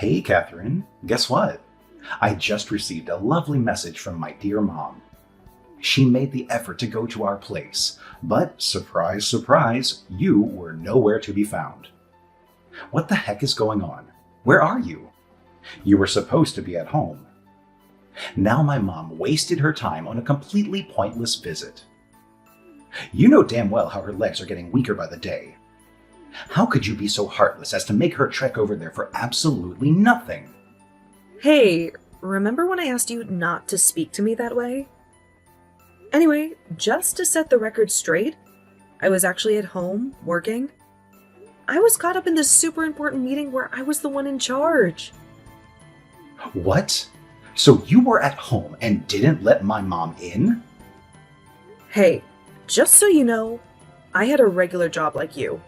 Hey, Catherine, guess what? I just received a lovely message from my dear mom. She made the effort to go to our place, but surprise, surprise, you were nowhere to be found. What the heck is going on? Where are you? You were supposed to be at home. Now my mom wasted her time on a completely pointless visit. You know damn well how her legs are getting weaker by the day. How could you be so heartless as to make her trek over there for absolutely nothing? Hey, remember when I asked you not to speak to me that way? Anyway, just to set the record straight, I was actually at home, working. I was caught up in this super important meeting where I was the one in charge. What? So you were at home and didn't let my mom in? Hey, just so you know, I had a regular job like you.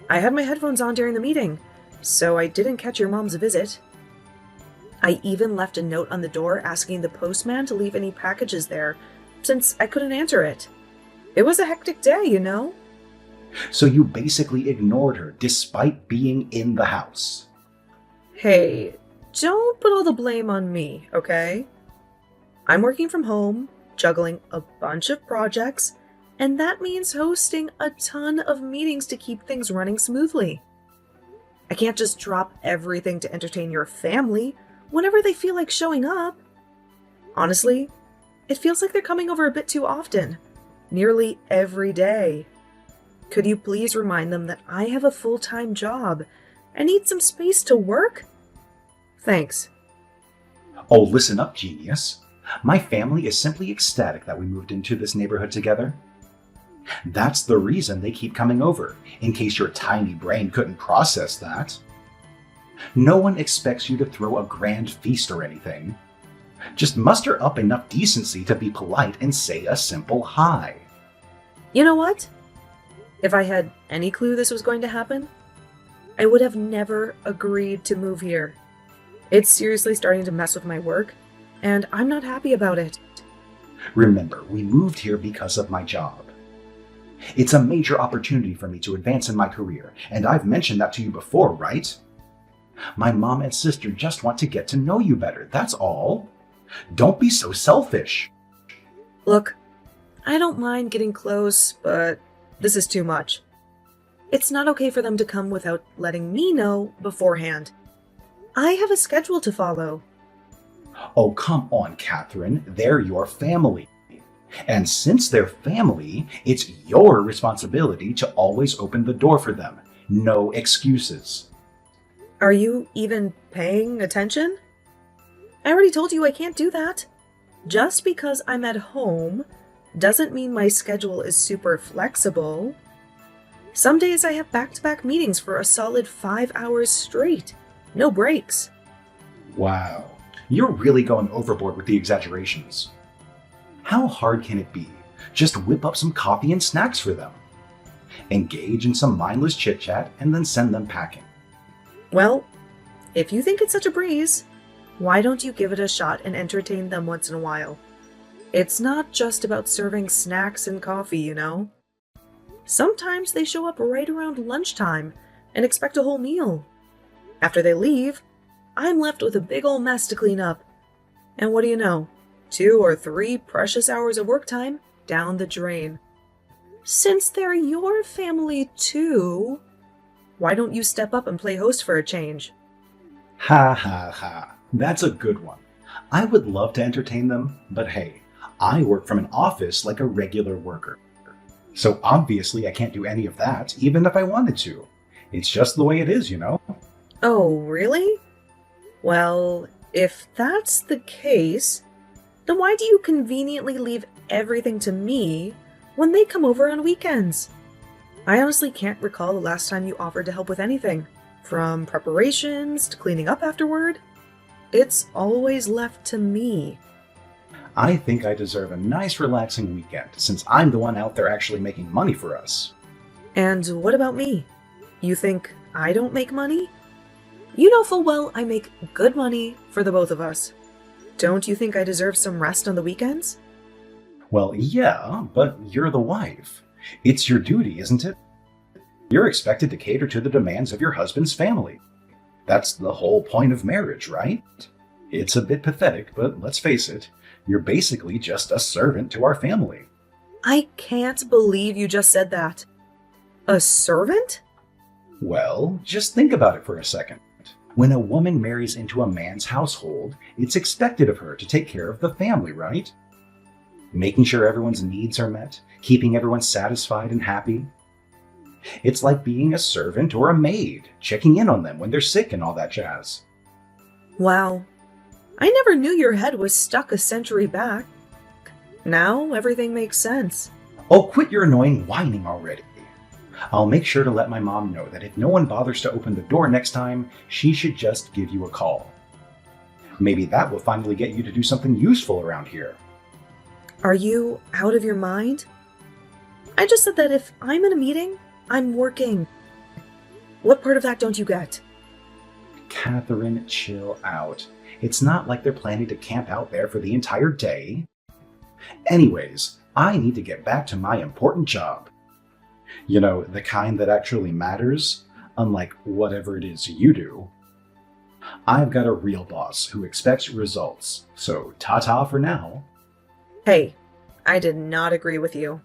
I had my headphones on during the meeting, so I didn't catch your mom's visit. I even left a note on the door asking the postman to leave any packages there, since I couldn't answer it. It was a hectic day, you know? So you basically ignored her despite being in the house. Hey, don't put all the blame on me, okay? I'm working from home, juggling a bunch of projects, and that means hosting a ton of meetings to keep things running smoothly. I can't just drop everything to entertain your family whenever they feel like showing up. Honestly, it feels like they're coming over a bit too often, nearly every day. Could you please remind them that I have a full-time job and need some space to work? Thanks. Oh, listen up, genius. My family is simply ecstatic that we moved into this neighborhood together. That's the reason they keep coming over, in case your tiny brain couldn't process that. No one expects you to throw a grand feast or anything. Just muster up enough decency to be polite and say a simple hi. You know what? If I had any clue this was going to happen, I would have never agreed to move here. It's seriously starting to mess with my work, and I'm not happy about it. Remember, we moved here because of my job. It's a major opportunity for me to advance in my career, and I've mentioned that to you before, right? My mom and sister just want to get to know you better, that's all. Don't be so selfish. Look, I don't mind getting close, but this is too much. It's not okay for them to come without letting me know beforehand. I have a schedule to follow. Oh, come on, Catherine. They're your family. And since they're family, it's your responsibility to always open the door for them. No excuses. Are you even paying attention? I already told you I can't do that. Just because I'm at home doesn't mean my schedule is super flexible. Some days I have back-to-back meetings for a solid 5 hours straight. No breaks. Wow, you're really going overboard with the exaggerations. How hard can it be? Just whip up some coffee and snacks for them. Engage in some mindless chit-chat and then send them packing. Well, if you think it's such a breeze, why don't you give it a shot and entertain them once in a while? It's not just about serving snacks and coffee, you know? Sometimes they show up right around lunchtime and expect a whole meal. After they leave, I'm left with a big ol' mess to clean up. And what do you know? 2 or 3 precious hours of work time down the drain. Since they're your family too, why don't you step up and play host for a change? Ha ha ha, that's a good one. I would love to entertain them, but hey, I work from an office like a regular worker. So obviously I can't do any of that, even if I wanted to. It's just the way it is, you know? Oh, really? Well, if that's the case, then why do you conveniently leave everything to me when they come over on weekends? I honestly can't recall the last time you offered to help with anything, from preparations to cleaning up afterward. It's always left to me. I think I deserve a nice relaxing weekend, since I'm the one out there actually making money for us. And what about me? You think I don't make money? You know full well I make good money for the both of us. Don't you think I deserve some rest on the weekends? Well, yeah, but you're the wife. It's your duty, isn't it? You're expected to cater to the demands of your husband's family. That's the whole point of marriage, right? It's a bit pathetic, but let's face it, you're basically just a servant to our family. I can't believe you just said that. A servant? Well, just think about it for a second. When a woman marries into a man's household, it's expected of her to take care of the family, right? Making sure everyone's needs are met, keeping everyone satisfied and happy. It's like being a servant or a maid, checking in on them when they're sick and all that jazz. Wow. I never knew your head was stuck a century back. Now everything makes sense. Oh, quit your annoying whining already. I'll make sure to let my mom know that if no one bothers to open the door next time, she should just give you a call. Maybe that will finally get you to do something useful around here. Are you out of your mind? I just said that if I'm in a meeting, I'm working. What part of that don't you get? Catherine, chill out. It's not like they're planning to camp out there for the entire day. Anyways, I need to get back to my important job. You know, the kind that actually matters, unlike whatever it is you do. I've got a real boss who expects results, so ta-ta for now. Hey, I did not agree with you.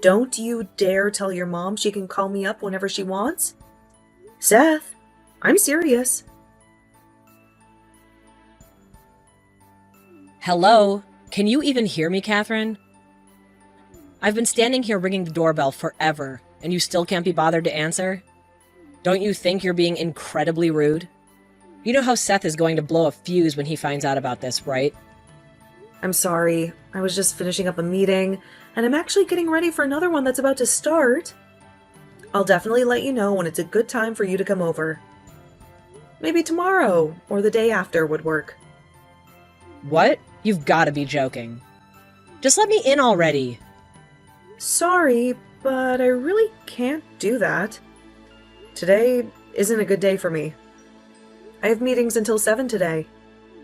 Don't you dare tell your mom she can call me up whenever she wants. Seth, I'm serious. Hello? Can you even hear me, Catherine? I've been standing here ringing the doorbell forever, and you still can't be bothered to answer? Don't you think you're being incredibly rude? You know how Seth is going to blow a fuse when he finds out about this, right? I'm sorry. I was just finishing up a meeting, and I'm actually getting ready for another one that's about to start. I'll definitely let you know when it's a good time for you to come over. Maybe tomorrow, or the day after would work. What? You've got to be joking. Just let me in already. Sorry, but I really can't do that. Today isn't a good day for me. I have meetings until 7 today.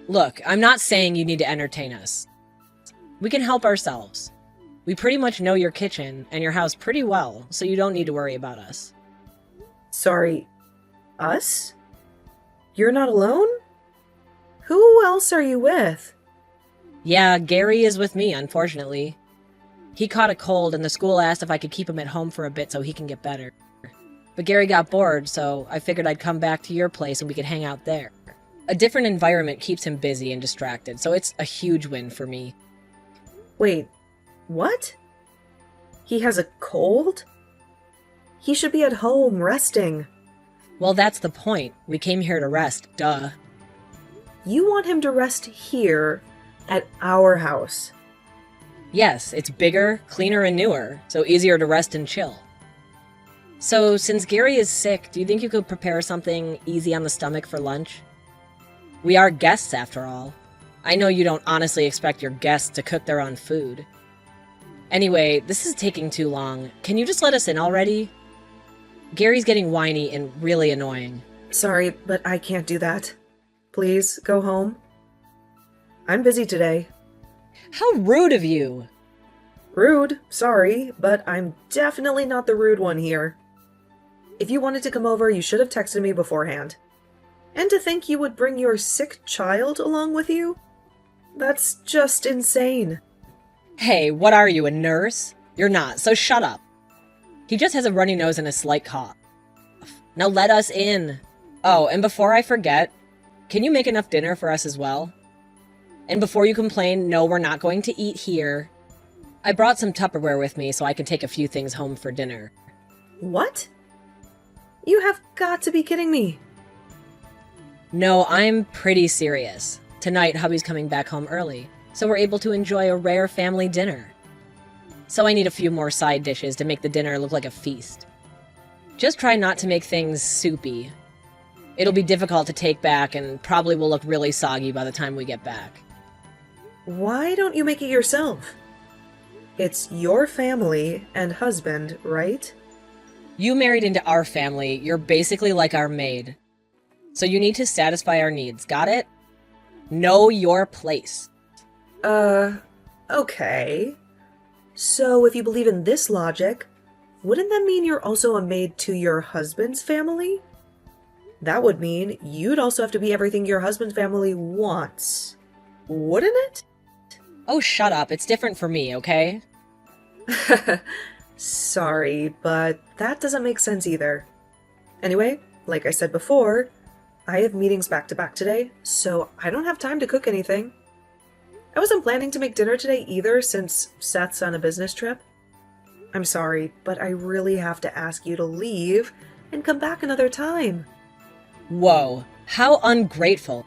Look, I'm not saying you need to entertain us. We can help ourselves. We pretty much know your kitchen and your house pretty well, so you don't need to worry about us. Sorry, us? You're not alone? Who else are you with? Yeah, Gary is with me, unfortunately. He caught a cold and the school asked if I could keep him at home for a bit so he can get better. But Gary got bored, so I figured I'd come back to your place and we could hang out there. A different environment keeps him busy and distracted, so it's a huge win for me. Wait, what? He has a cold? He should be at home, resting. Well, that's the point. We came here to rest, duh. You want him to rest here, at our house. Yes, it's bigger, cleaner, and newer, so easier to rest and chill. So, since Gary is sick, do you think you could prepare something easy on the stomach for lunch? We are guests, after all. I know you don't honestly expect your guests to cook their own food. Anyway, this is taking too long. Can you just let us in already? Gary's getting whiny and really annoying. Sorry, but I can't do that. Please, go home. I'm busy today. How rude of you! Rude, sorry, but I'm definitely not the rude one here. If you wanted to come over, you should have texted me beforehand. And to think you would bring your sick child along with you? That's just insane. Hey, what are you, a nurse? You're not, so shut up. He just has a runny nose and a slight cough. Now let us in. Oh, and before I forget, can you make enough dinner for us as well? And before you complain, no, we're not going to eat here. I brought some Tupperware with me so I can take a few things home for dinner. What? You have got to be kidding me. No, I'm pretty serious. Tonight, hubby's coming back home early, so we're able to enjoy a rare family dinner. So I need a few more side dishes to make the dinner look like a feast. Just try not to make things soupy. It'll be difficult to take back and probably will look really soggy by the time we get back. Why don't you make it yourself? It's your family and husband, right? You married into our family, you're basically like our maid. So you need to satisfy our needs, got it? Know your place. Okay. So if you believe in this logic, wouldn't that mean you're also a maid to your husband's family? That would mean you'd also have to be everything your husband's family wants, wouldn't it? Oh, shut up. It's different for me, okay? Sorry, but that doesn't make sense either. Anyway, like I said before, I have meetings back to back today, so I don't have time to cook anything. I wasn't planning to make dinner today either since Seth's on a business trip. I'm sorry, but I really have to ask you to leave and come back another time. Whoa, how ungrateful.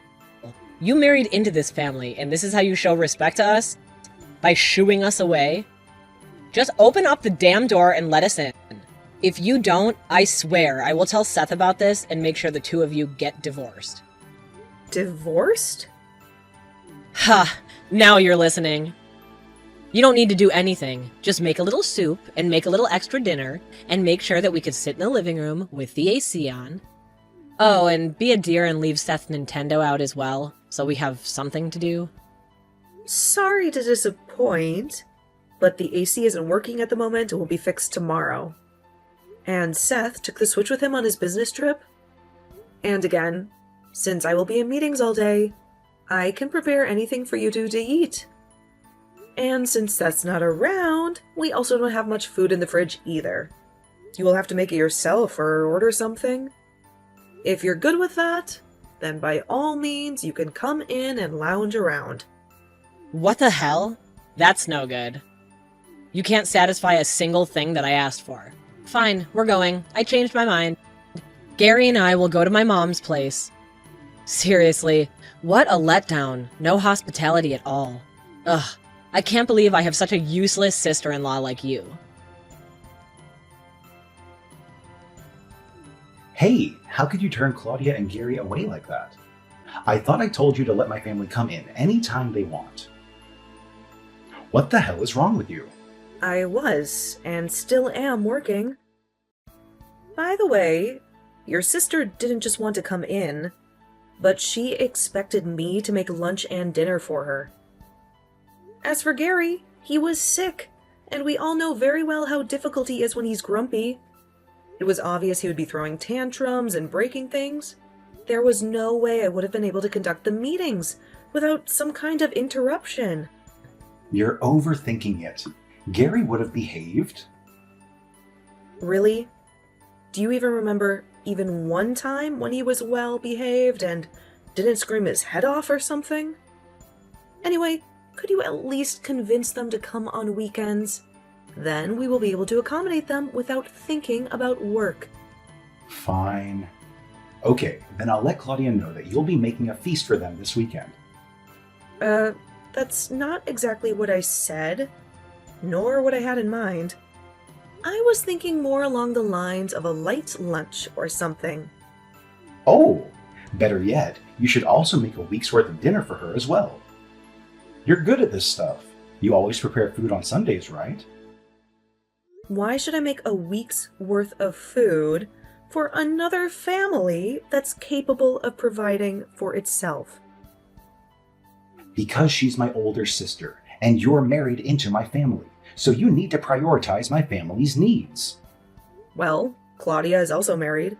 You married into this family, and this is how you show respect to us? By shooing us away? Just open up the damn door and let us in. If you don't, I swear I will tell Seth about this and make sure the two of you get divorced. Divorced? Ha! Now you're listening. You don't need to do anything. Just make a little soup and make a little extra dinner and make sure that we could sit in the living room with the AC on. Oh, and be a dear and leave Seth's Nintendo out as well, so we have something to do. Sorry to disappoint, but the AC isn't working at the moment and will be fixed tomorrow. And Seth took the Switch with him on his business trip. And again, since I will be in meetings all day, I can prepare anything for you two to eat. And since Seth's not around, we also don't have much food in the fridge either. You will have to make it yourself or order something. If you're good with that, then by all means you can come in and lounge around. What the hell? That's no good. You can't satisfy a single thing that I asked for. Fine, we're going. I changed my mind. Gary and I will go to my mom's place. Seriously, what a letdown. No hospitality at all. Ugh, I can't believe I have such a useless sister-in-law like you. Hey, how could you turn Claudia and Gary away like that? I thought I told you to let my family come in anytime they want. What the hell is wrong with you? I was, and still am, working. By the way, your sister didn't just want to come in, but she expected me to make lunch and dinner for her. As for Gary, he was sick, and we all know very well how difficult he is when he's grumpy. It was obvious he would be throwing tantrums and breaking things. There was no way I would have been able to conduct the meetings without some kind of interruption. You're overthinking it. Gary would have behaved. Really? Do you even remember even one time when he was well behaved and didn't scream his head off or something? Anyway, could you at least convince them to come on weekends? Then we will be able to accommodate them without thinking about work. Fine. Okay, then I'll let Claudia know that you'll be making a feast for them this weekend. That's not exactly what I said, nor what I had in mind. I was thinking more along the lines of a light lunch or something. Oh, better yet, you should also make a week's worth of dinner for her as well. You're good at this stuff. You always prepare food on Sundays, right? Why should I make a week's worth of food for another family that's capable of providing for itself? Because she's my older sister, and you're married into my family, so you need to prioritize my family's needs. Well, Claudia is also married.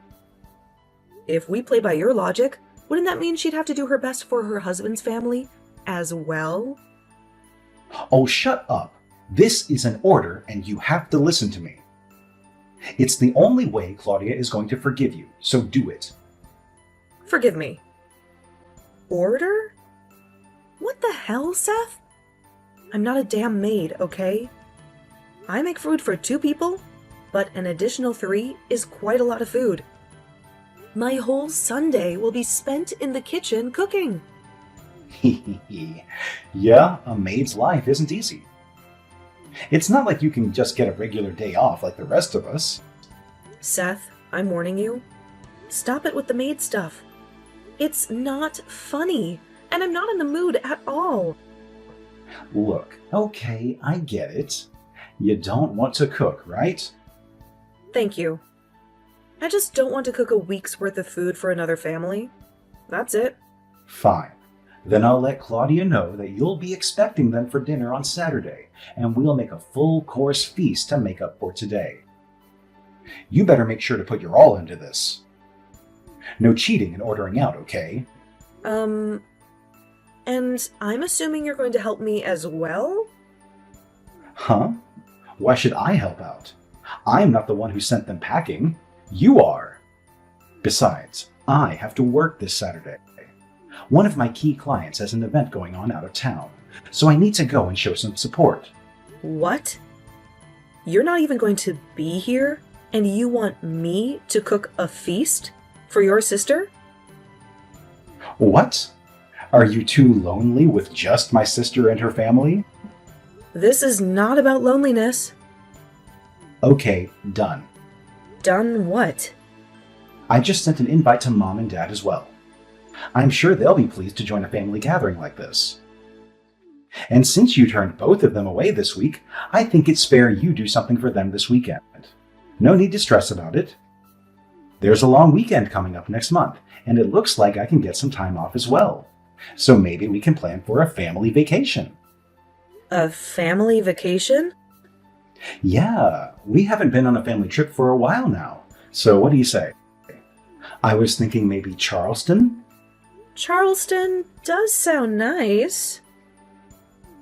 If we play by your logic, wouldn't that mean she'd have to do her best for her husband's family as well? Oh, shut up. This is an order, and you have to listen to me. It's the only way Claudia is going to forgive you, so do it. Forgive me. Order? What the hell, Seth? I'm not a damn maid, okay? I make food for 2 people, but an additional 3 is quite a lot of food. My whole Sunday will be spent in the kitchen cooking. Yeah, a maid's life isn't easy. It's not like you can just get a regular day off like the rest of us. Seth, I'm warning you. Stop it with the maid stuff. It's not funny, and I'm not in the mood at all. Look, okay, I get it. You don't want to cook, right? Thank you. I just don't want to cook a week's worth of food for another family. That's it. Fine. Then I'll let Claudia know that you'll be expecting them for dinner on Saturday, and we'll make a full-course feast to make up for today. You better make sure to put your all into this. No cheating and ordering out, okay? And I'm assuming you're going to help me as well? Huh? Why should I help out? I'm not the one who sent them packing. You are. Besides, I have to work this Saturday. One of my key clients has an event going on out of town, so I need to go and show some support. What? You're not even going to be here, and you want me to cook a feast for your sister? What? Are you too lonely with just my sister and her family? This is not about loneliness. Okay, done. Done what? I just sent an invite to Mom and Dad as well. I'm sure they'll be pleased to join a family gathering like this. And since you turned both of them away this week, I think it's fair you do something for them this weekend. No need to stress about it. There's a long weekend coming up next month, and it looks like I can get some time off as well. So maybe we can plan for a family vacation. A family vacation? Yeah, we haven't been on a family trip for a while now. So what do you say? I was thinking maybe Charleston? Charleston does sound nice.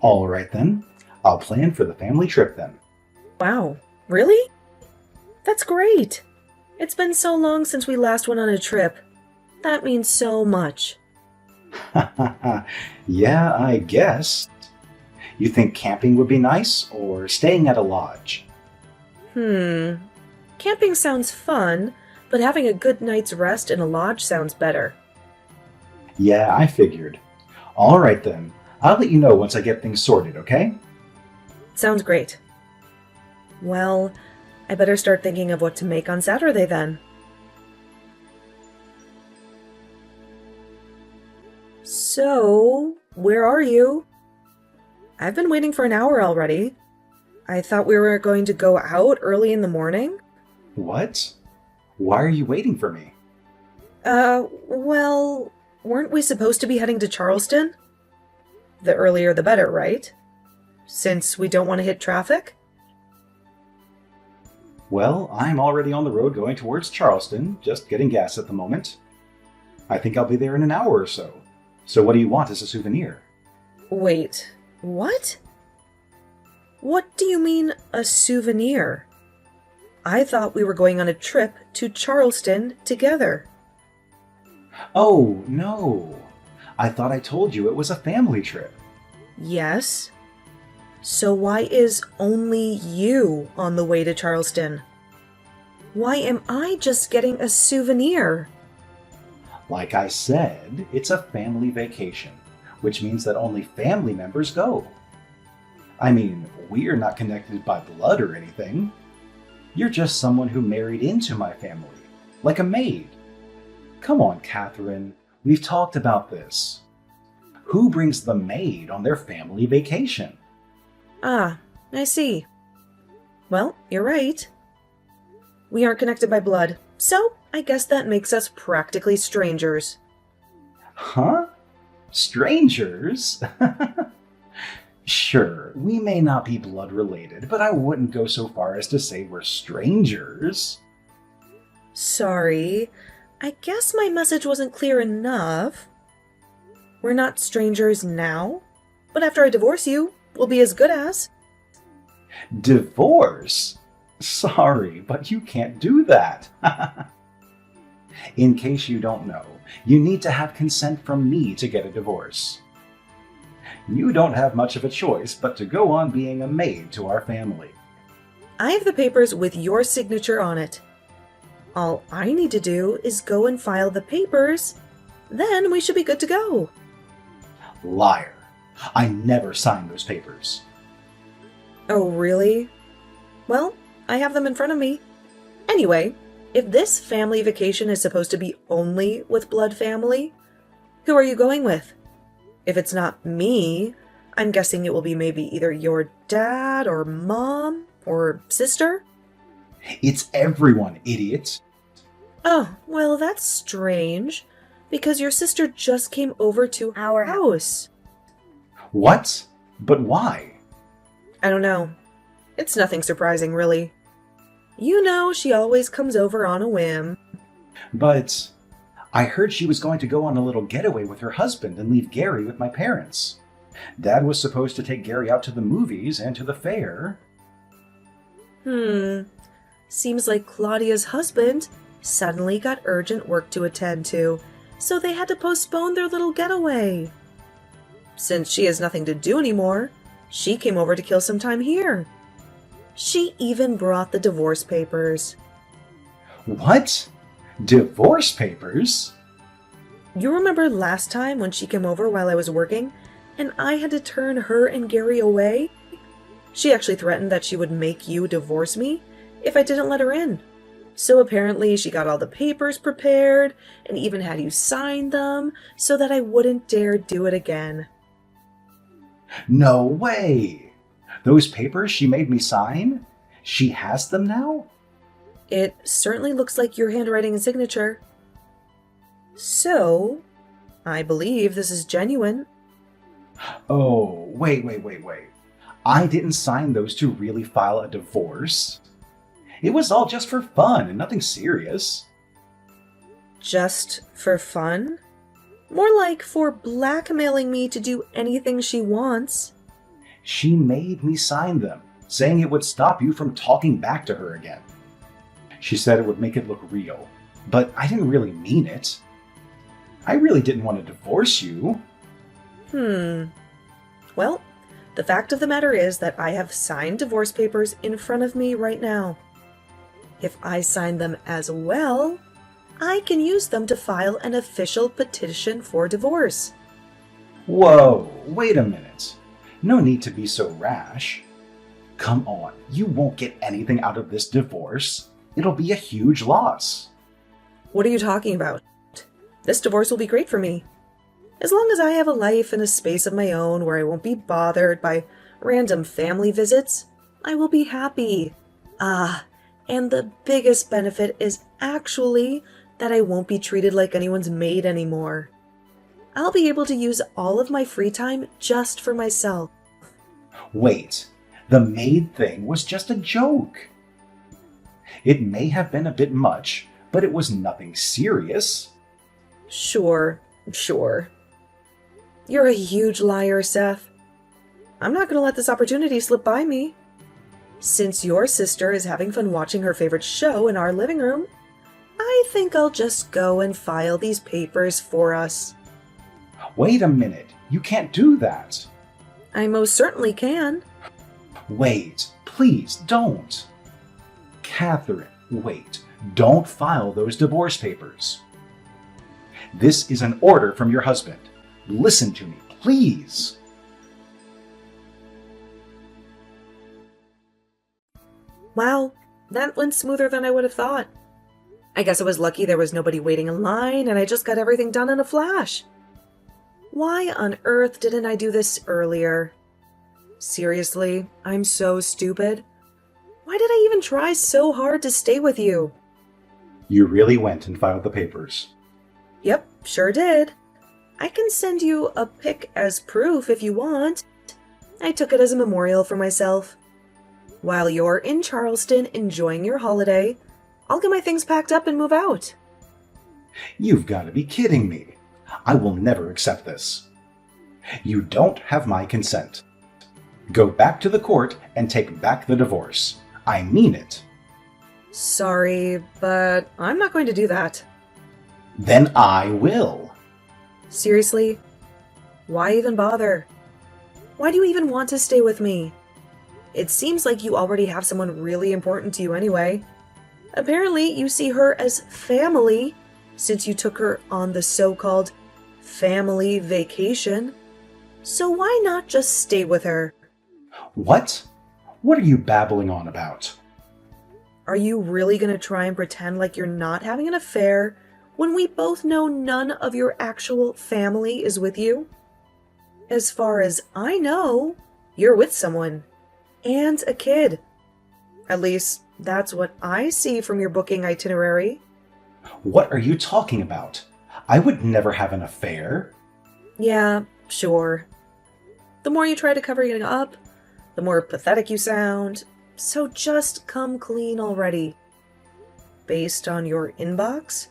All right then. I'll plan for the family trip then. Wow, really? That's great. It's been so long since we last went on a trip. That means so much. Yeah, I guess. You think camping would be nice, or staying at a lodge? Camping sounds fun, but having a good night's rest in a lodge sounds better. Yeah, I figured. All right then. I'll let you know once I get things sorted, okay? Sounds great. Well, I better start thinking of what to make on Saturday then. So, where are you? I've been waiting for an hour already. I thought we were going to go out early in the morning. What? Why are you waiting for me? Well, weren't we supposed to be heading to Charleston? The earlier the better, right? Since we don't want to hit traffic? Well, I'm already on the road going towards Charleston, just getting gas at the moment. I think I'll be there in an hour or so. So what do you want as a souvenir? Wait, what? What do you mean, a souvenir? I thought we were going on a trip to Charleston together. Oh, no. I thought I told you it was a family trip. Yes. So why is only you on the way to Charleston? Why am I just getting a souvenir? Like I said, it's a family vacation, which means that only family members go. I mean, we're not connected by blood or anything. You're just someone who married into my family, like a maid. Come on, Catherine, we've talked about this. Who brings the maid on their family vacation? Ah, I see. Well, you're right. We aren't connected by blood, so I guess that makes us practically strangers. Huh? Strangers? Sure, we may not be blood related, but I wouldn't go so far as to say we're strangers. Sorry, I guess my message wasn't clear enough. We're not strangers now, but after I divorce you, we'll be as good as. Divorce? Sorry, but you can't do that. In case you don't know, you need to have consent from me to get a divorce. You don't have much of a choice but to go on being a maid to our family. I have the papers with your signature on it. All I need to do is go and file the papers. Then we should be good to go. Liar. I never signed those papers. Oh, really? Well, I have them in front of me. Anyway, if this family vacation is supposed to be only with blood family, who are you going with? If it's not me, I'm guessing it will be maybe either your dad or mom or sister. It's everyone, idiot. Oh, well, that's strange, because your sister just came over to our house. What? But why? I don't know. It's nothing surprising, really. You know, she always comes over on a whim. But I heard she was going to go on a little getaway with her husband and leave Gary with my parents. Dad was supposed to take Gary out to the movies and to the fair. Seems like Claudia's husband suddenly got urgent work to attend to, so they had to postpone their little getaway. Since she has nothing to do anymore, she came over to kill some time here. She even brought the divorce papers. What? Divorce papers? You remember last time when she came over while I was working, and I had to turn her and Gary away? She actually threatened that she would make you divorce me if I didn't let her in. So apparently she got all the papers prepared and even had you sign them so that I wouldn't dare do it again. No way! Those papers she made me sign? She has them now? It certainly looks like your handwriting and signature. So, I believe this is genuine. Oh, wait. I didn't sign those to really file a divorce. It was all just for fun and nothing serious. Just for fun? More like for blackmailing me to do anything she wants. She made me sign them, saying it would stop you from talking back to her again. She said it would make it look real, but I didn't really mean it. I really didn't want to divorce you. Well, the fact of the matter is that I have signed divorce papers in front of me right now. If I sign them as well, I can use them to file an official petition for divorce. Whoa, wait a minute. No need to be so rash. Come on, you won't get anything out of this divorce. It'll be a huge loss. What are you talking about? This divorce will be great for me. As long as I have a life and a space of my own where I won't be bothered by random family visits, I will be happy. And the biggest benefit is actually that I won't be treated like anyone's maid anymore. I'll be able to use all of my free time just for myself. Wait, the maid thing was just a joke. It may have been a bit much, but it was nothing serious. Sure. You're a huge liar, Seth. I'm not going to let this opportunity slip by me. Since your sister is having fun watching her favorite show in our living room, I think I'll just go and file these papers for us. Wait a minute, you can't do that. I most certainly can. Wait, please don't. Catherine, wait, don't file those divorce papers. This is an order from your husband. Listen to me, please. Wow, that went smoother than I would have thought. I guess I was lucky there was nobody waiting in line and I just got everything done in a flash. Why on earth didn't I do this earlier? Seriously, I'm so stupid. Why did I even try so hard to stay with you? You really went and filed the papers. Yep, sure did. I can send you a pic as proof if you want. I took it as a memorial for myself. While you're in Charleston enjoying your holiday, I'll get my things packed up and move out. You've got to be kidding me. I will never accept this. You don't have my consent. Go back to the court and take back the divorce. I mean it. Sorry, but I'm not going to do that. Then I will. Seriously? Why even bother? Why do you even want to stay with me? It seems like you already have someone really important to you anyway. Apparently, you see her as family, since you took her on the so-called family vacation. So why not just stay with her? What? What are you babbling on about? Are you really going to try and pretend like you're not having an affair when we both know none of your actual family is with you? As far as I know, you're with someone. And a kid. At least, that's what I see from your booking itinerary. What are you talking about? I would never have an affair. Yeah, sure. The more you try to cover it up, the more pathetic you sound. So just come clean already. Based on your inbox,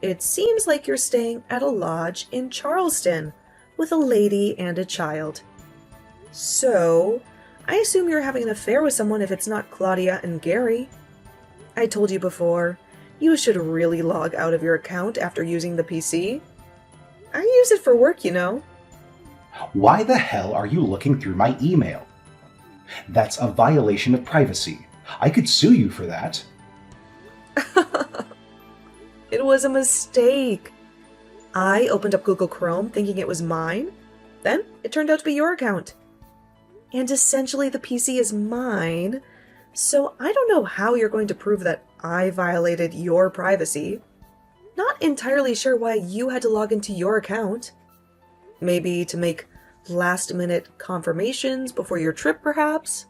It seems like you're staying at a lodge in Charleston with a lady and a child. So, I assume you're having an affair with someone if it's not Claudia and Gary. I told you before, you should really log out of your account after using the PC. I use it for work, you know. Why the hell are you looking through my email? That's a violation of privacy. I could sue you for that. It was a mistake. I opened up Google Chrome thinking it was mine. Then it turned out to be your account. And essentially the PC is mine, so I don't know how you're going to prove that I violated your privacy. Not entirely sure why you had to log into your account. Maybe to make last-minute confirmations before your trip, perhaps?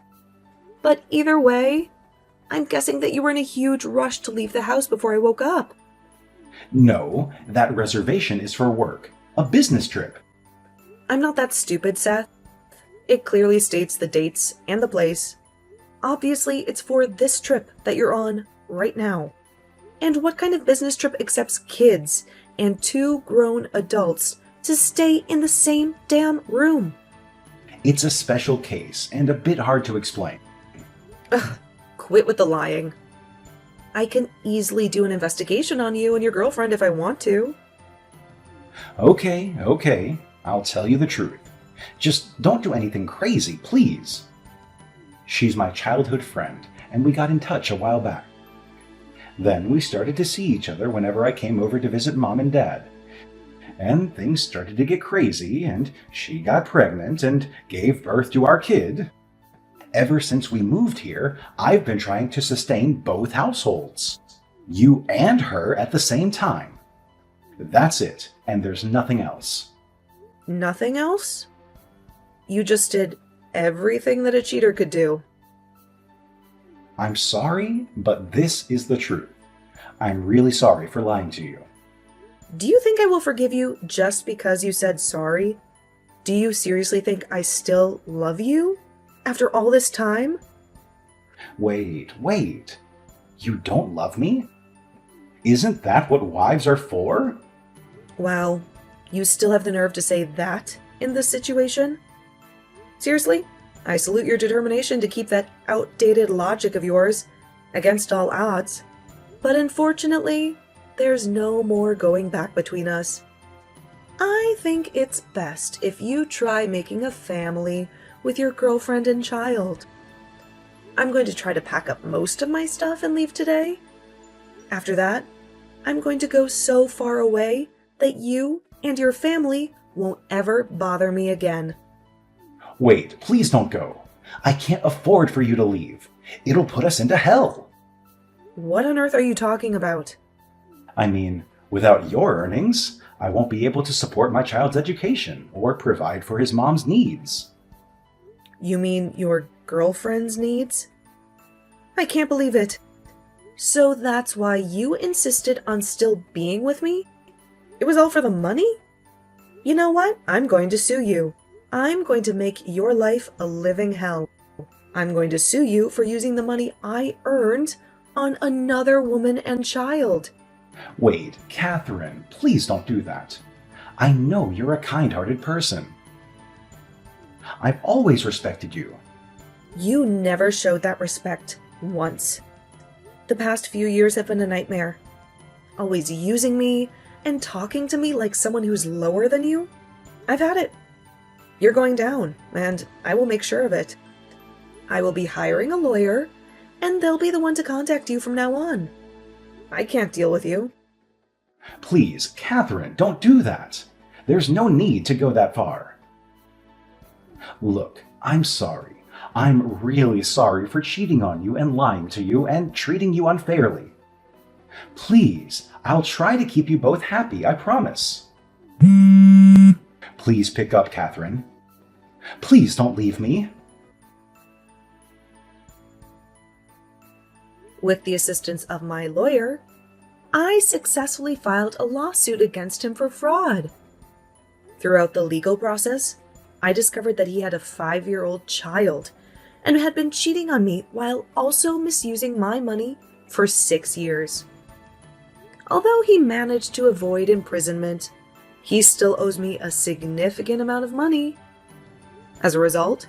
But either way, I'm guessing that you were in a huge rush to leave the house before I woke up. No, that reservation is for work. A business trip. I'm not that stupid, Seth. It clearly states the dates and the place. Obviously, it's for this trip that you're on right now. And what kind of business trip accepts kids and 2 grown adults to stay in the same damn room? It's a special case and a bit hard to explain. Ugh, quit with the lying. I can easily do an investigation on you and your girlfriend if I want to. Okay, I'll tell you the truth. Just don't do anything crazy, please. She's my childhood friend, and we got in touch a while back. Then we started to see each other whenever I came over to visit Mom and Dad. And things started to get crazy, and she got pregnant and gave birth to our kid. Ever since we moved here, I've been trying to sustain both households. You and her at the same time. That's it, and there's nothing else. Nothing else? You just did everything that a cheater could do. I'm sorry, but this is the truth. I'm really sorry for lying to you. Do you think I will forgive you just because you said sorry? Do you seriously think I still love you? After all this time? Wait. You don't love me? Isn't that what wives are for? Wow, you still have the nerve to say that in this situation? Seriously, I salute your determination to keep that outdated logic of yours against all odds. But unfortunately, there's no more going back between us. I think it's best if you try making a family with your girlfriend and child. I'm going to try to pack up most of my stuff and leave today. After that, I'm going to go so far away that you and your family won't ever bother me again. Wait, please don't go. I can't afford for you to leave. It'll put us into hell. What on earth are you talking about? I mean, without your earnings, I won't be able to support my child's education or provide for his mom's needs. You mean your girlfriend's needs? I can't believe it. So that's why you insisted on still being with me? It was all for the money? You know what? I'm going to sue you. I'm going to make your life a living hell. I'm going to sue you for using the money I earned on another woman and child. Wait, Catherine, please don't do that. I know you're a kind-hearted person. I've always respected you. You never showed that respect once. The past few years have been a nightmare. Always using me and talking to me like someone who's lower than you. I've had it. You're going down, and I will make sure of it. I will be hiring a lawyer, and they'll be the one to contact you from now on. I can't deal with you. Please, Catherine, don't do that. There's no need to go that far. Look, I'm sorry. I'm really sorry for cheating on you and lying to you and treating you unfairly. Please, I'll try to keep you both happy, I promise. Please pick up, Catherine. Please don't leave me. With the assistance of my lawyer, I successfully filed a lawsuit against him for fraud. Throughout the legal process, I discovered that he had a 5-year-old child and had been cheating on me while also misusing my money for 6 years. Although he managed to avoid imprisonment, he still owes me a significant amount of money. As a result,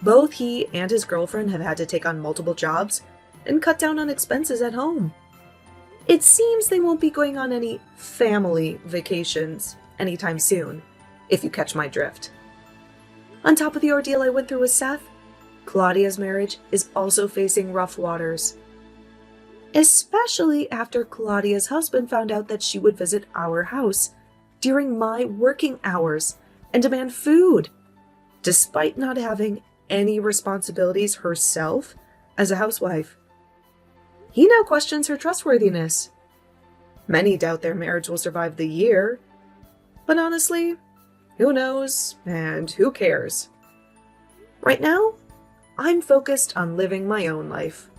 both he and his girlfriend have had to take on multiple jobs and cut down on expenses at home. It seems they won't be going on any family vacations anytime soon, if you catch my drift. On top of the ordeal I went through with Seth, Claudia's marriage is also facing rough waters. Especially after Claudia's husband found out that she would visit our house during my working hours and demand food, despite not having any responsibilities herself as a housewife. He now questions her trustworthiness. Many doubt their marriage will survive the year, but honestly, who knows and who cares? Right now, I'm focused on living my own life.